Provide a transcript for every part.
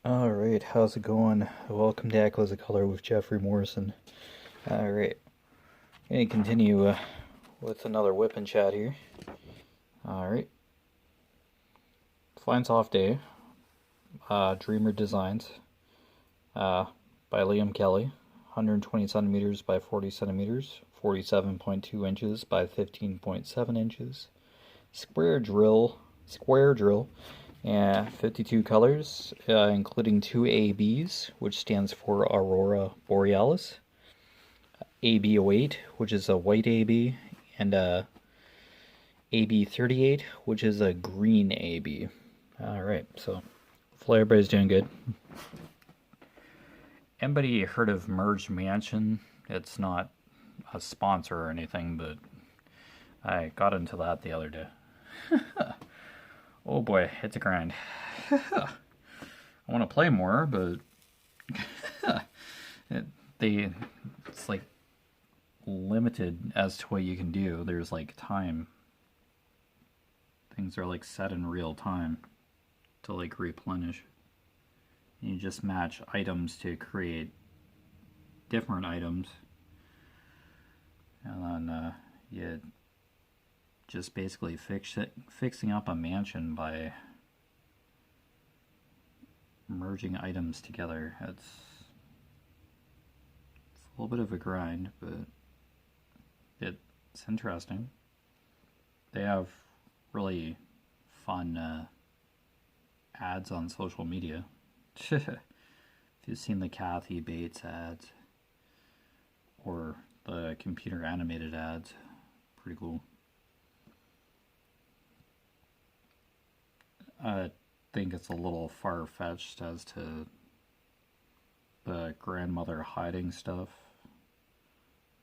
Alright, how's it going? Welcome to Echoes of Color with Jefferey Morrison. Alright, gonna continue with another whip and chat here. Alright. Flying Soft Day, Dreamer Designs, by Liam Kelly, 120 centimeters by 40 centimeters, 47.2 inches by 15.7 inches, square drill, and 52 colors, including two ABs, which stands for Aurora Borealis, AB08, which is a white AB, and AB38, which is a green AB. Alright, so hopefully everybody's doing good. Anybody heard of Merge Mansion? It's not a sponsor or anything, but I got into that the other day. Oh boy, it's a grind. I want to play more, but it's like limited as to what you can do. There's like time. Things are like set in real time to like replenish. You just match items to create different items, and then you just basically fixing up a mansion by merging items together. It's a little bit of a grind, but it's interesting. They have really fun ads on social media. If you've seen the Kathy Bates ads or the computer animated ads, pretty cool. I think it's a little far-fetched as to the grandmother hiding stuff.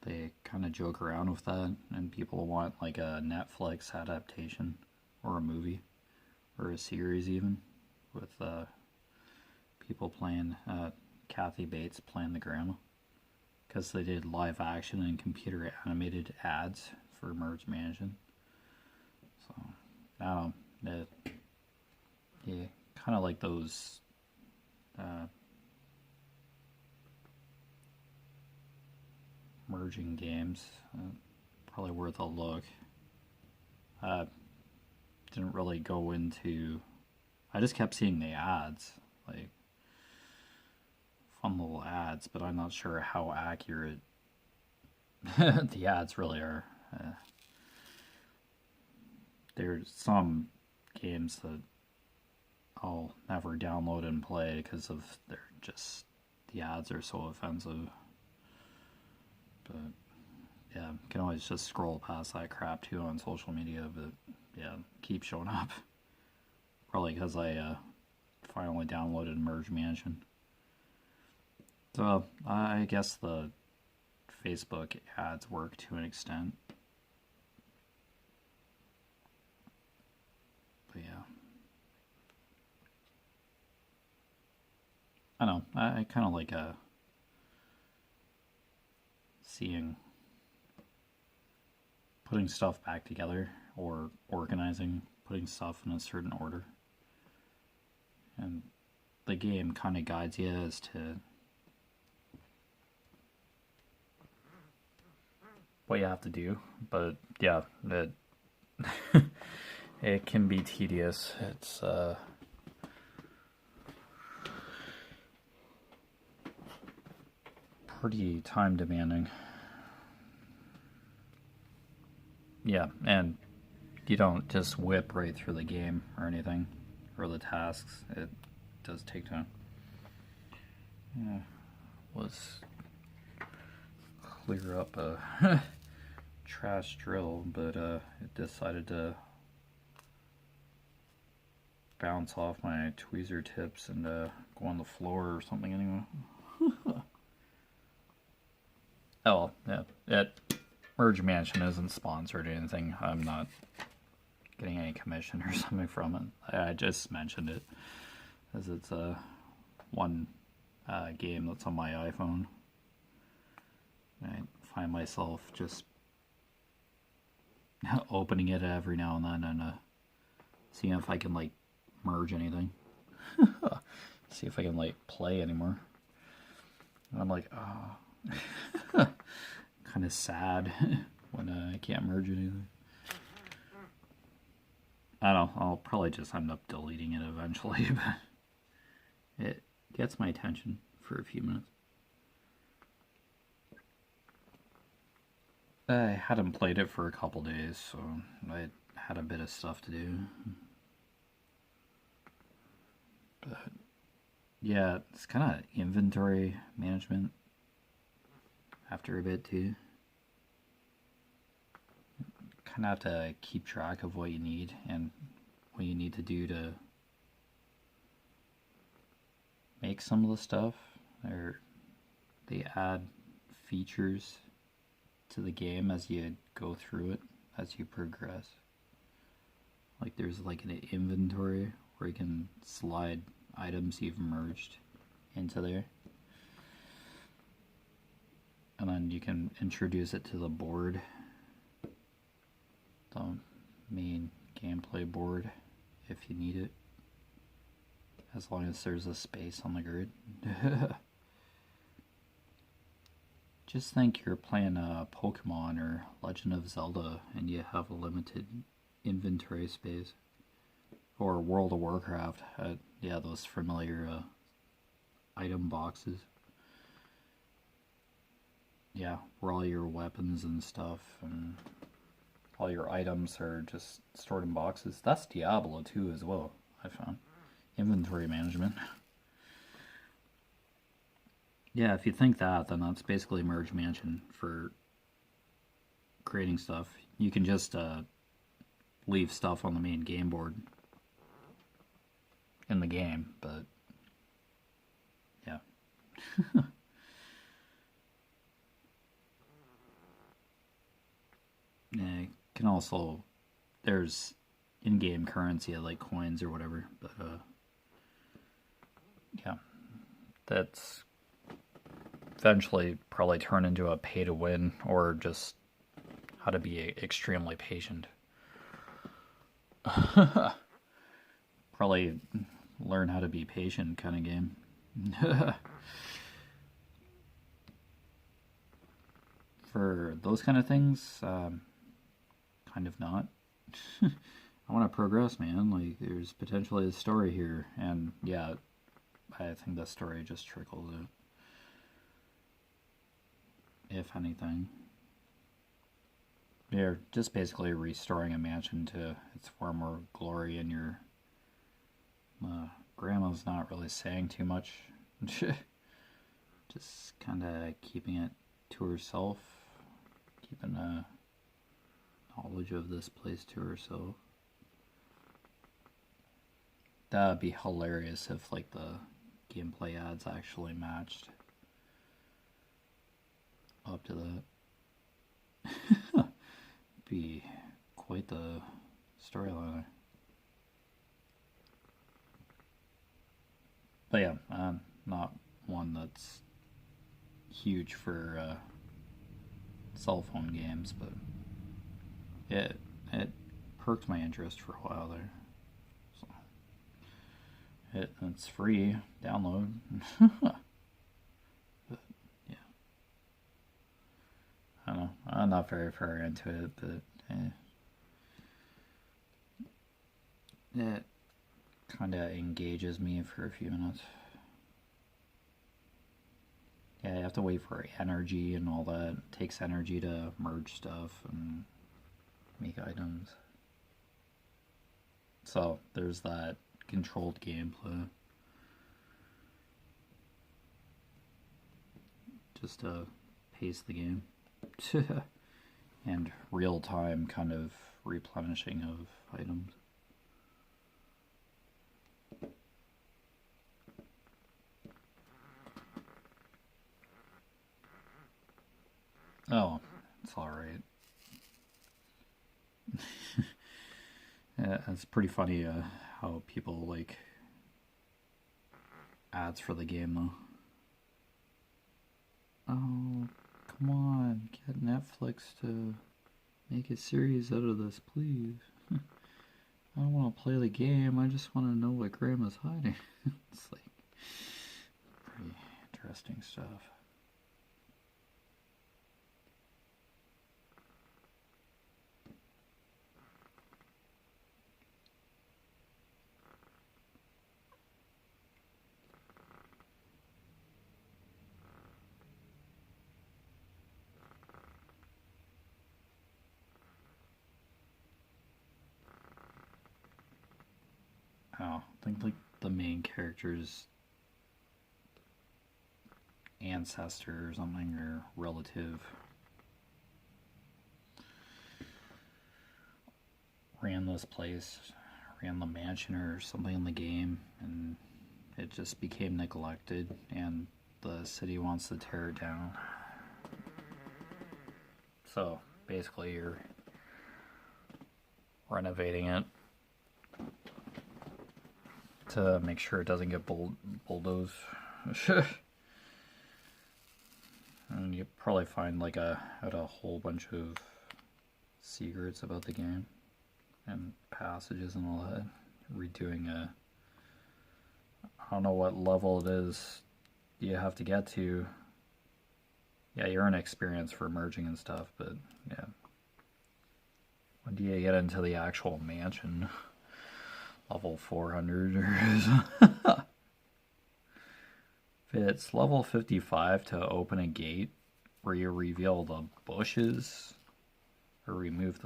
They kind of joke around with that, and people want like a Netflix adaptation or a movie or a series even with people playing Kathy Bates playing the grandma, because they did live action and computer animated ads for Merge Mansion. So now yeah, kind of like those merging games. Probably worth a look. Didn't really go into. I just kept seeing the ads, like fun little ads, but I'm not sure how accurate the ads really are. There's some games that I'll never download and play because of the ads are so offensive. But yeah, you can always just scroll past that crap too on social media, but yeah, keep showing up. Probably because I finally downloaded Merge Mansion. So I guess the Facebook ads work to an extent. But yeah. I don't know, I kind of like putting stuff back together or organizing, putting stuff in a certain order. And the game kind of guides you as to what you have to do. But yeah, it can be tedious. It's pretty time demanding. Yeah, and you don't just whip right through the game or anything, or the tasks. It does take time. Yeah, let's clear up a trash drill, but it decided to bounce off my tweezer tips and go on the floor or something anyway. Oh, yeah. Merge Mansion isn't sponsored or anything. I'm not getting any commission or something from it. I just mentioned it as it's one game that's on my iPhone. I find myself just opening it every now and then and seeing if I can like merge anything. see if I can like play anymore. And I'm like, oh, kind of sad when I can't merge anything. I don't know, I'll probably just end up deleting it eventually, but it gets my attention for a few minutes. I hadn't played it for a couple days, so I had a bit of stuff to do. But yeah, it's kind of inventory management after a bit too. Kind of have to keep track of what you need and what you need to do to make some of the stuff. Or they add features to the game as you go through it, as you progress. Like there's like an inventory where you can slide items you've merged into there. And then you can introduce it to the board, the main gameplay board, if you need it, as long as there's a space on the grid. Just think you're playing Pokemon or Legend of Zelda and you have a limited inventory space. Or World of Warcraft, yeah, those familiar item boxes. Yeah, where all your weapons and stuff and all your items are just stored in boxes. That's Diablo 2 as well, I found. Inventory management. Yeah, if you think that, then that's basically merge management for creating stuff. You can just leave stuff on the main game board in the game, but yeah. Yeah, you can also, there's in-game currency like coins or whatever, but yeah, that's eventually probably turn into a pay-to-win or just how to be extremely patient. Probably learn how to be patient kind of game. For those kind of things, kind of not. I want to progress, man. Like, there's potentially a story here, and yeah, I think the story just trickles it. If anything. You're just basically restoring a mansion to its former glory, and your grandma's not really saying too much. Just kind of keeping it to herself, keeping a knowledge of this place to herself. That'd be hilarious if like the gameplay ads actually matched up to that. Be quite the storyline. But yeah, I'm not one that's huge for cell phone games, but it perked my interest for a while there. So it's free download. But yeah, I don't know. I'm not very far into it, but it kind of engages me for a few minutes. Yeah, you have to wait for energy and all that. It takes energy to merge stuff and make items. So there's that controlled gameplay. Just to pace the game. And real-time kind of replenishing of items. Oh, it's alright. Yeah, it's pretty funny how people like ads for the game though. Oh, come on, get Netflix to make a series out of this, please. I don't want to play the game, I just want to know what Grandma's hiding. It's like, Pretty interesting stuff. Oh, I think like the main character's ancestor or something, or relative, ran this place, ran the mansion or something in the game, and it just became neglected, and the city wants to tear it down. So basically, you're renovating it to make sure it doesn't get bulldozed. And you probably find like a whole bunch of secrets about the game and passages and all that. Redoing I don't know what level it is you have to get to. Yeah, you earn experience for merging and stuff, but yeah. When do you get into the actual mansion? Level 400 or if it's level 55 to open a gate where you reveal the bushes or remove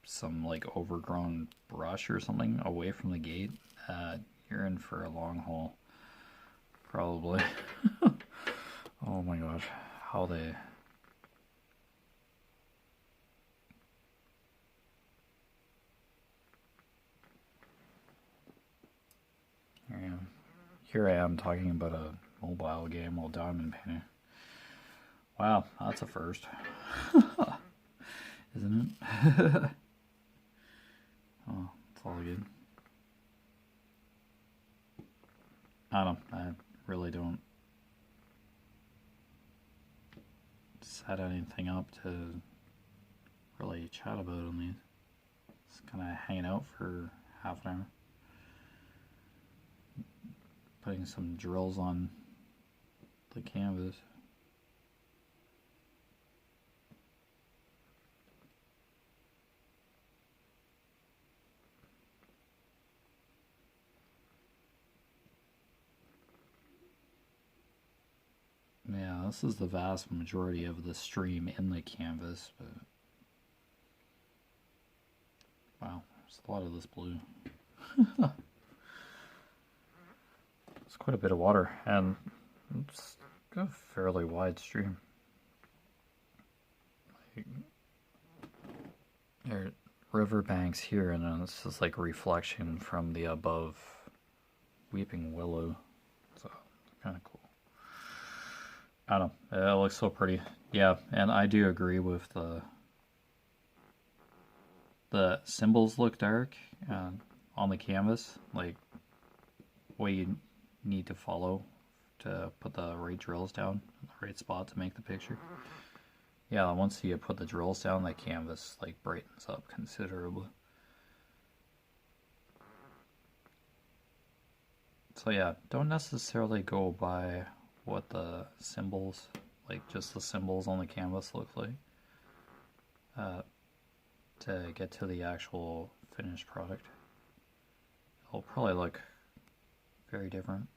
some like overgrown brush or something away from the gate, you're in for a long haul. Probably. Oh my gosh. How they... Yeah. Here I am talking about a mobile game while diamond painting. Wow, that's a first. Isn't it? Oh, it's all good. I don't know. I really don't set anything up to really chat about on these. Just kind of hanging out for half an hour. Putting some drills on the canvas. Yeah, this is the vast majority of the stream in the canvas, but wow, there's a lot of this blue. It's quite a bit of water, and it's a fairly wide stream. Like, there are riverbanks here, and then it's just like reflection from the above weeping willow. So kind of cool. I don't know. It looks so pretty. Yeah, and I do agree with the symbols look dark on the canvas. Like, what you need to follow to put the right drills down in the right spot to make the picture. Yeah, once you put the drills down, the canvas like brightens up considerably. So yeah, don't necessarily go by what the symbols, like just the symbols on the canvas look like to get to the actual finished product. It'll probably look very different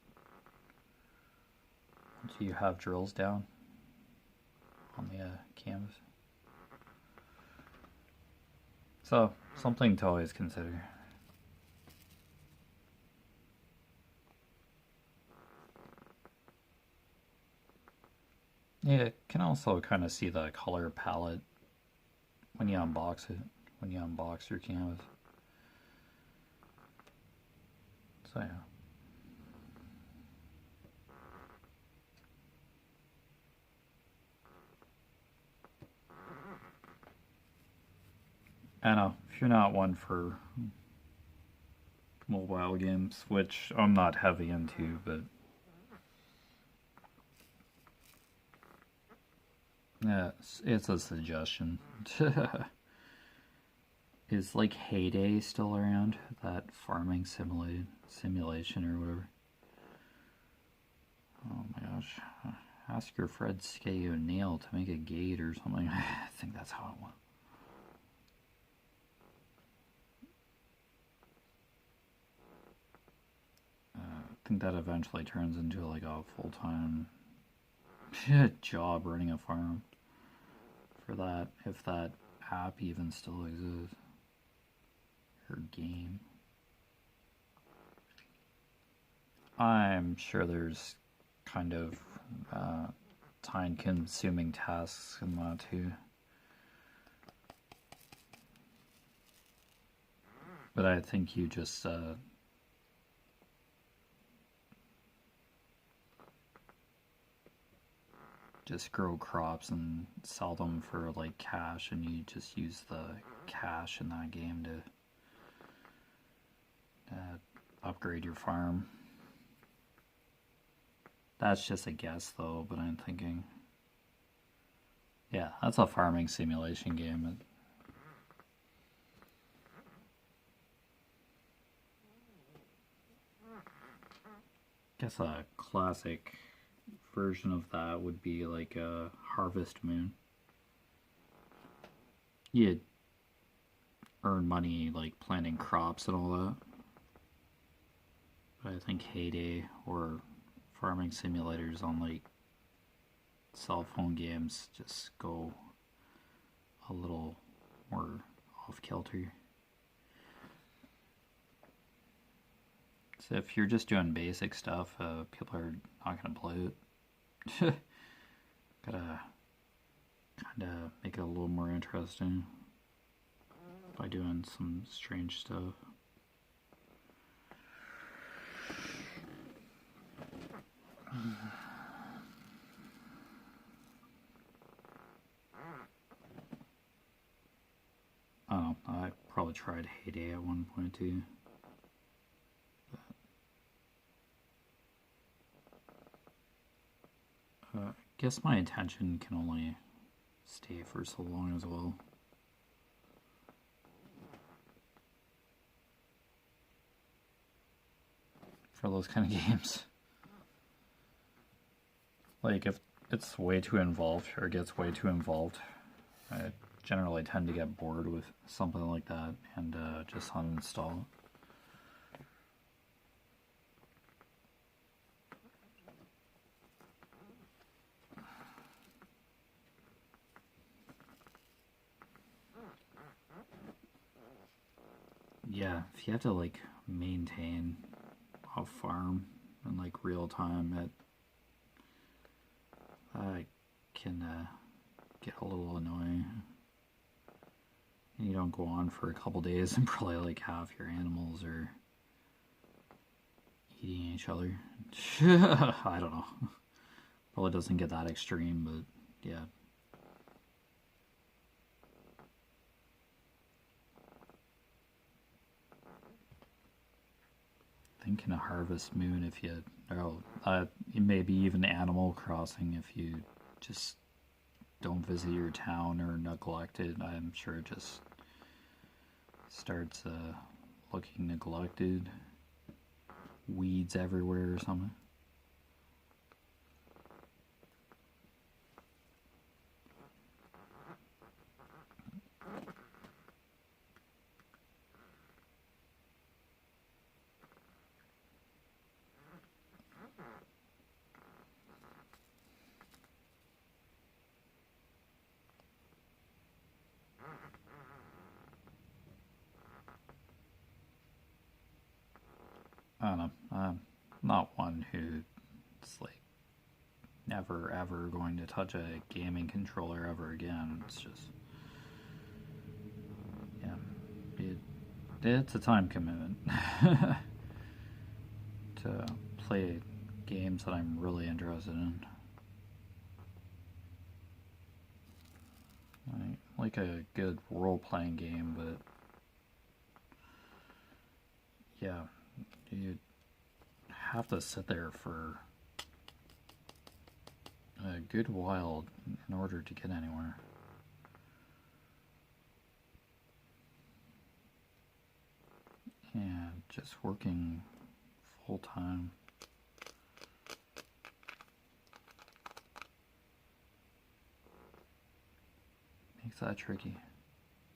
once you have drills down on the canvas. So, something to always consider. Yeah, you can also kind of see the color palette when you unbox it, when you unbox your canvas. So yeah. I know, if you're not one for mobile games, which I'm not heavy into, but yeah, it's a suggestion. Is like Heyday still around? That farming simulation or whatever? Oh my gosh. Ask your friends to get you a nail to make a gate or something. I think that's how it went. I think that eventually turns into like a full-time job running a farm for that, if that app even still exists, or game. I'm sure there's kind of time-consuming tasks in that too. But I think you just grow crops and sell them for like cash, and you just use the cash in that game to upgrade your farm. That's just a guess though, but I'm thinking, yeah, that's a farming simulation game. I guess a classic version of that would be like a Harvest Moon. You'd earn money like planting crops and all that. But I think Heyday or farming simulators on like cell phone games just go a little more off kilter. So if you're just doing basic stuff, people are not gonna play it. Gotta kind of make it a little more interesting by doing some strange stuff. Oh, I probably tried Heyday at one point too. I guess my attention can only stay for so long as well. For those kind of games. Like, if it's way too involved or gets way too involved, I generally tend to get bored with something like that and just uninstall it. Yeah, if you have to like maintain a farm in like real time, that can get a little annoying. And you don't go on for a couple days and probably like half your animals are eating each other. I don't know. Probably doesn't get that extreme, but yeah. Thinking of Harvest Moon, if you, maybe even Animal Crossing, if you just don't visit your town or neglect it, I'm sure it just starts looking neglected, weeds everywhere or something. I don't know. I'm not one who's like never ever going to touch a gaming controller ever again. It's just, yeah, it's a time commitment to play games that I'm really interested in. Like a good role-playing game, but yeah, you have to sit there for a good while in order to get anywhere. And just working full-time Makes that tricky.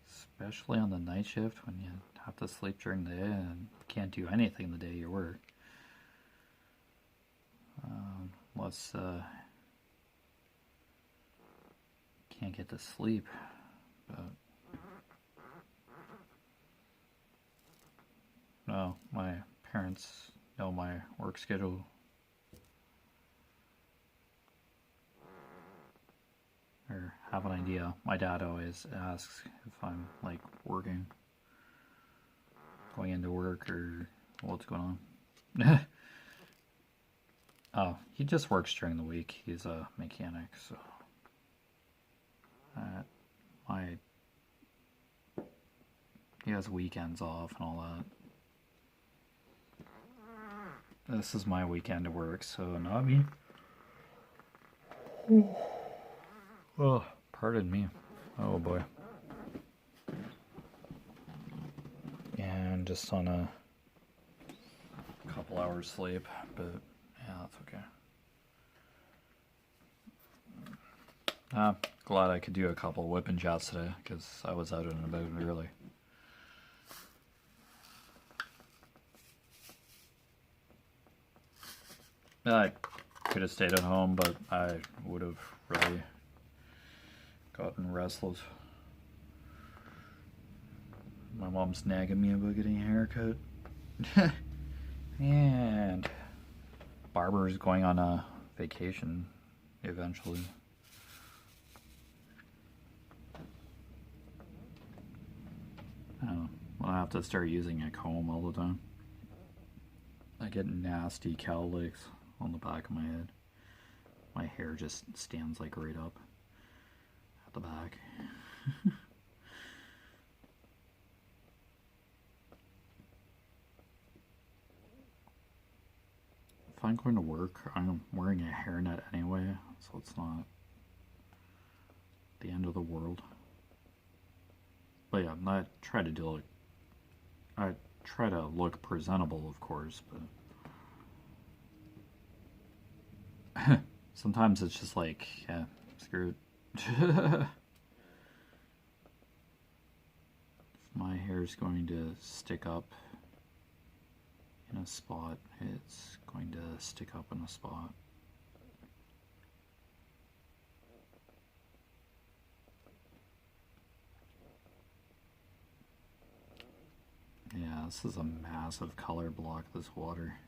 Especially on the night shift when you have to sleep during the day and can't do anything the day you work. Unless can't get to sleep. But no, my parents know my work schedule. Or have an idea. My dad always asks if I'm like working, going into work, or what's going on. Oh, he just works during the week. He's a mechanic, so he has weekends off and all that. This is my weekend to work, so not me. Oh, pardon me. Oh boy. And just on a couple hours sleep, but yeah, that's okay. Glad I could do a couple whipping chats today, because I was out and about early. I could have stayed at home, but I would have really gotten restless. My mom's nagging me about getting a haircut. And barber's going on a vacation eventually. I'll have to start using a comb all the time. I get nasty cowlicks on the back of my head. My hair just stands like right up at the back. If I'm going to work, I'm wearing a hairnet anyway, so it's not the end of the world. But yeah, I try to look presentable, of course, but sometimes it's just like, yeah, screw it. If my hair's going to stick up in a spot, it's going to stick up in a spot. Yeah, this is a massive color block, this water.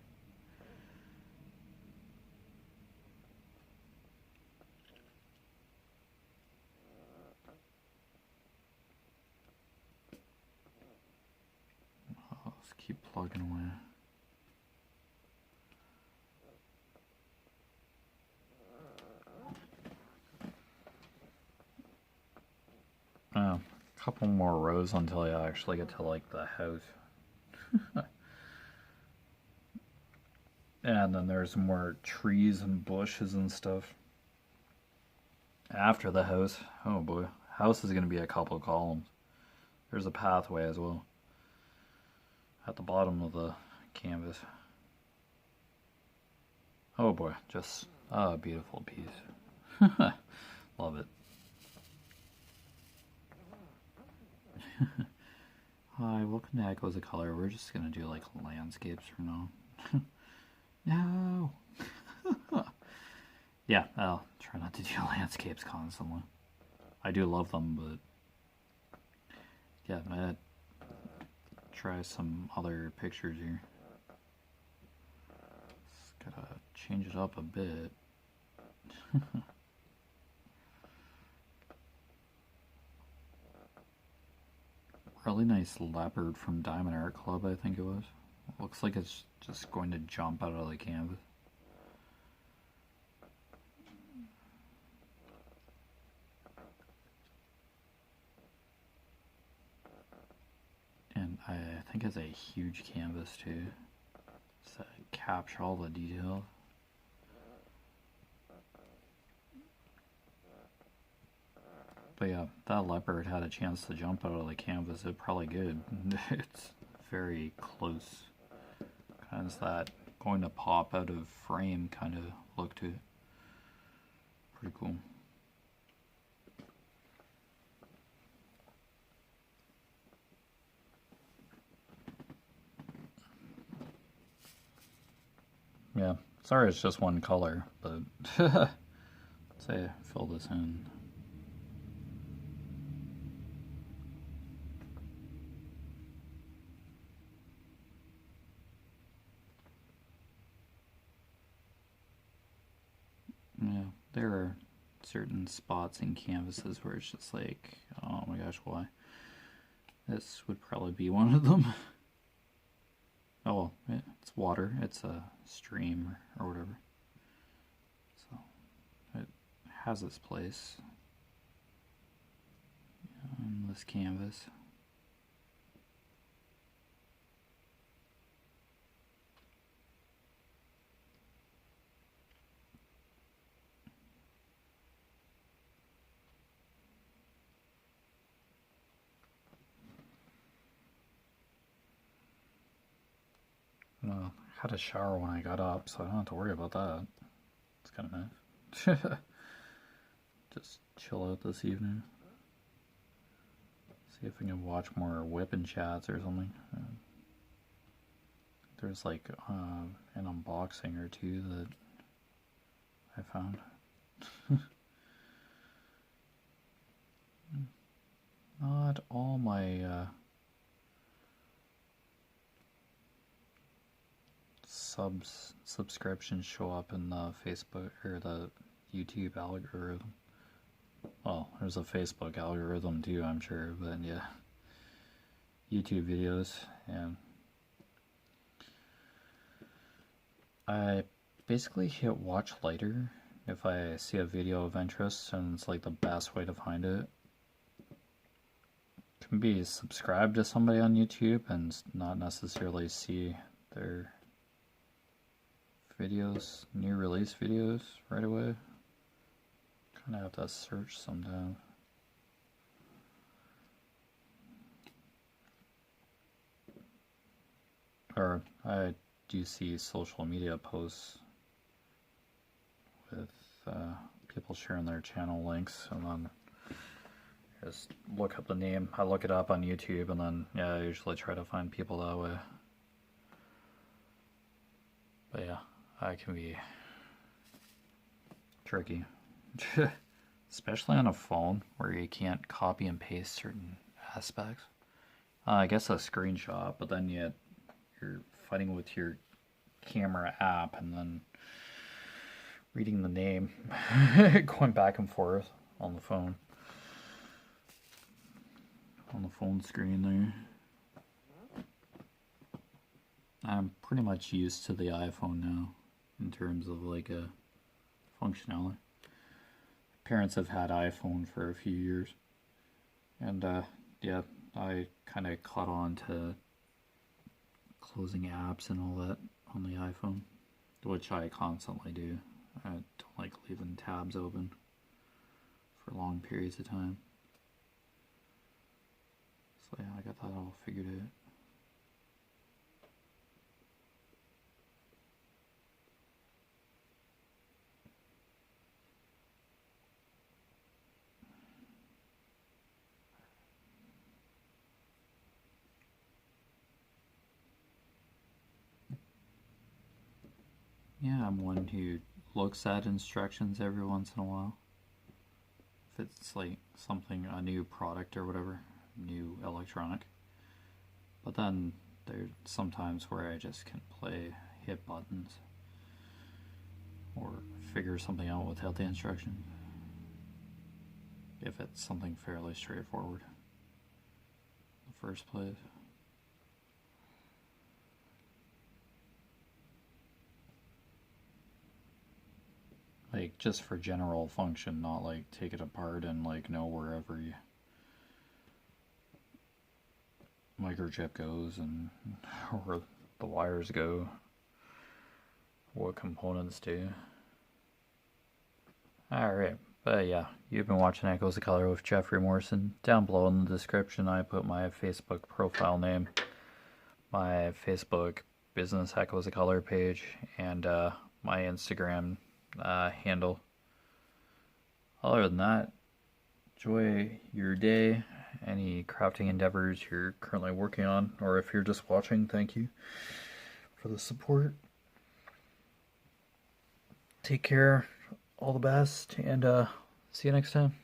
Let's keep plugging away. A couple more rows until I actually get to like the house. And then there's more trees and bushes and stuff after the house. Oh boy, house is going to be a couple columns. There's a pathway as well at the bottom of the canvas. Oh boy, just a beautiful piece. Love it. Hi, welcome to Echoes of Color. We're just gonna do like landscapes from now. No. Yeah, I'll try not to do landscapes constantly. I do love them, but yeah, I'm gonna try some other pictures here. Just gotta change it up a bit. Really nice leopard from Diamond Art Club, I think it was. Looks like it's just going to jump out of the canvas. And I think it's a huge canvas too, so capture all the details. But yeah, that leopard had a chance to jump out of the canvas. It probably could. It's very close. Kind of that going to pop out of frame kind of look to it. Pretty cool. Sorry, it's just one color, but let's say I fill this in. Yeah, there are certain spots in canvases where it's just like, oh my gosh, why? This would probably be one of them. Oh well, it's water, it's a stream or whatever. So it has its place on this canvas. Well, I had a shower when I got up, so I don't have to worry about that. It's kind of nice. Just chill out this evening. See if I can watch more WIP and chats or something. There's like an unboxing or two that I found. Not all my subscriptions show up in the Facebook or the YouTube algorithm. Well, there's a Facebook algorithm too, I'm sure, but yeah. YouTube videos, and I basically hit watch later if I see a video of interest, and it's like the best way to find it. Can be subscribed to somebody on YouTube and not necessarily see their videos, new release videos right away. Kind of have to search sometimes. Or I do see social media posts with people sharing their channel links, and then just look up the name. I look it up on YouTube, and then yeah, I usually try to find people that way. But yeah, I can be tricky. Especially on a phone where you can't copy and paste certain aspects. I guess a screenshot, but then you're fighting with your camera app and then reading the name, going back and forth on the phone. On the phone screen there. I'm pretty much used to the iPhone now in terms of like a functionality. Parents have had iPhone for a few years, and yeah, I kind of caught on to closing apps and all that on the iPhone, which I constantly do. I don't like leaving tabs open for long periods of time. So yeah, I got that all figured out. Yeah, I'm one who looks at instructions every once in a while. If it's like something, a new product or whatever, new electronic. But then there's sometimes where I just can hit buttons, or figure something out without the instructions. If it's something fairly straightforward in the first place. Like, just for general function, not like take it apart and like know where every microchip goes and where the wires go, what components do. Alright, but yeah, you've been watching Echoes of Color with Jeffery Morrison. Down below in the description I put my Facebook profile name, my Facebook business Echoes of Color page, and my Instagram handle. Other than that, enjoy your day, any crafting endeavors you're currently working on, or if you're just watching, thank you for the support. take care, all the best, and see you next time.